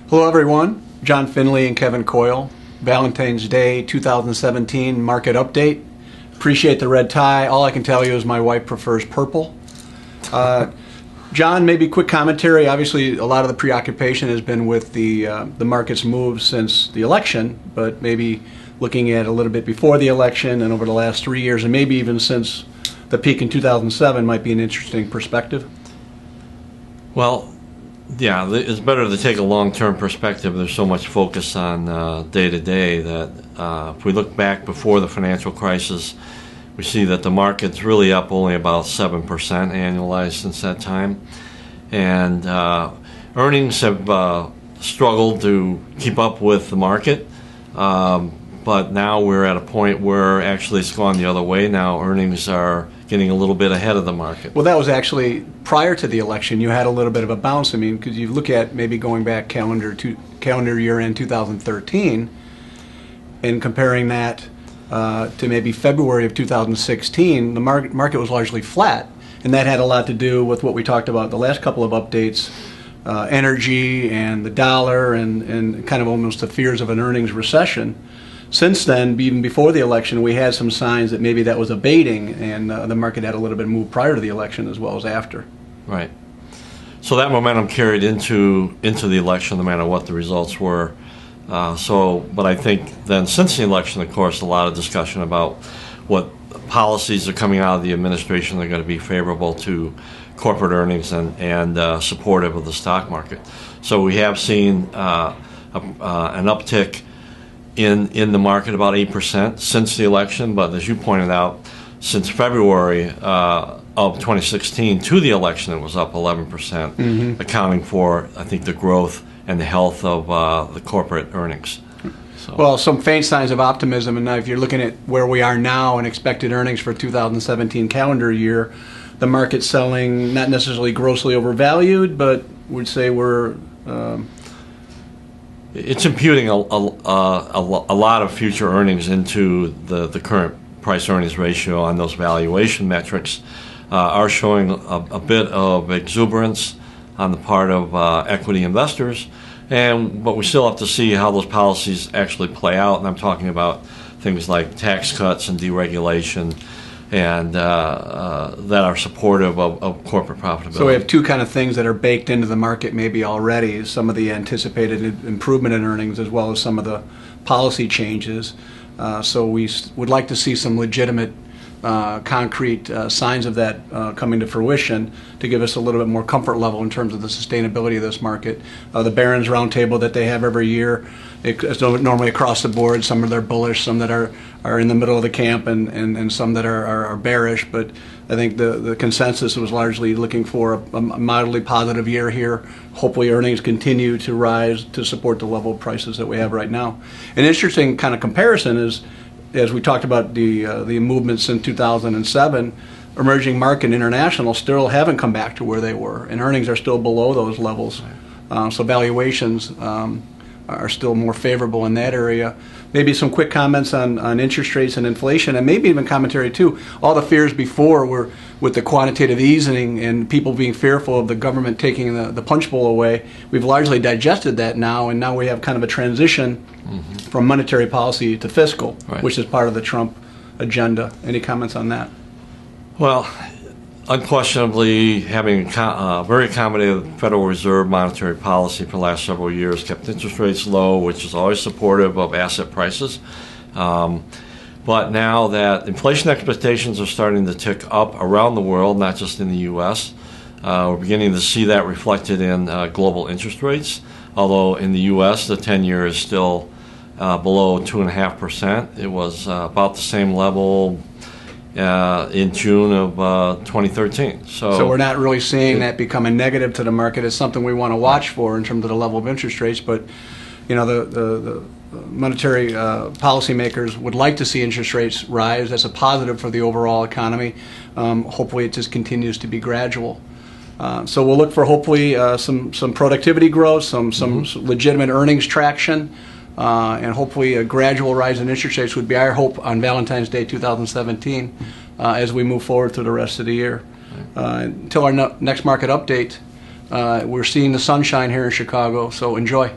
Hello everyone, John Finley and Kevin Coyle, Valentine's Day 2017 market update. Appreciate the red tie. All I can tell you is my wife prefers purple. John, maybe quick commentary. Obviously a lot of the preoccupation has been with the market's moves since the election, but maybe looking at a little bit before the election and over the last 3 years, and maybe even since the peak in 2007 might be an interesting perspective. Well, yeah, it's better to take a long-term perspective. There's so much focus on day-to-day that if we look back before the financial crisis, we see that the market's really up only about 7% annualized since that time. And earnings have struggled to keep up with the market. But now we're at a point where actually it's gone the other way. Now earnings are getting a little bit ahead of the market. Well, that was actually prior to the election. You had a little bit of a bounce. I mean, because you look at maybe going back calendar year end 2013 and comparing that to maybe February of 2016, the market was largely flat. And that had a lot to do with what we talked about the last couple of updates, energy and the dollar and kind of almost the fears of an earnings recession. Since then, even before the election, we had some signs that maybe that was abating, and the market had a little bit of move prior to the election as well as after. Right. So that momentum carried into the election, no matter what the results were. But I think then since the election, of course, a lot of discussion about what policies are coming out of the administration that are going to be favorable to corporate earnings and supportive of the stock market. So we have seen an uptick in the market about 8% since the election, but as you pointed out, since February of 2016 to the election, it was up 11%, accounting for, I think, the growth and the health of the corporate earnings. So. Well, some faint signs of optimism, and now if you're looking at where we are now and expected earnings for 2017 calendar year, the market's selling not necessarily grossly overvalued, but would say we're it's imputing a lot of future earnings into the current price-earnings ratio on those valuation metrics, are showing a bit of exuberance on the part of equity investors, but we still have to see how those policies actually play out, and I'm talking about things like tax cuts and deregulation and that are supportive of corporate profitability. So we have two kind of things that are baked into the market maybe already, some of the anticipated improvement in earnings as well as some of the policy changes. So we would like to see some legitimate concrete signs of that coming to fruition to give us a little bit more comfort level in terms of the sustainability of this market. The Barron's Roundtable that they have every year, it's normally across the board. Some are bullish, some that are in the middle of the camp, and some that are bearish. But I think the consensus was largely looking for a mildly positive year here. Hopefully earnings continue to rise to support the level of prices that we have right now. An interesting kind of comparison is, as we talked about the movements in 2007, emerging market and international still haven't come back to where they were, and earnings are still below those levels. So valuations are still more favorable in that area. Maybe some quick comments on interest rates and inflation, and maybe even commentary too. All the fears before were with the quantitative easing and people being fearful of the government taking the punch bowl away. We've largely digested that now, and now we have kind of a transition from monetary policy to fiscal, which is part of the Trump agenda. Any comments on that? Well, unquestionably, having a very accommodative Federal Reserve monetary policy for the last several years kept interest rates low, which is always supportive of asset prices. But now that inflation expectations are starting to tick up around the world, not just in the U.S., we're beginning to see that reflected in global interest rates. Although in the U.S., the 10-year is still below 2.5%. It was about the same level in June of 2013. So we're not really seeing that become a negative to the market. It's something we want to watch for in terms of the level of interest rates. But you know, the monetary policymakers would like to see interest rates rise. That's a positive for the overall economy. Hopefully it just continues to be gradual. So we'll look for hopefully some productivity growth, some legitimate earnings traction, and hopefully a gradual rise in interest rates would be our hope on Valentine's Day 2017 as we move forward through the rest of the year. Until our next market update, we're seeing the sunshine here in Chicago, so enjoy.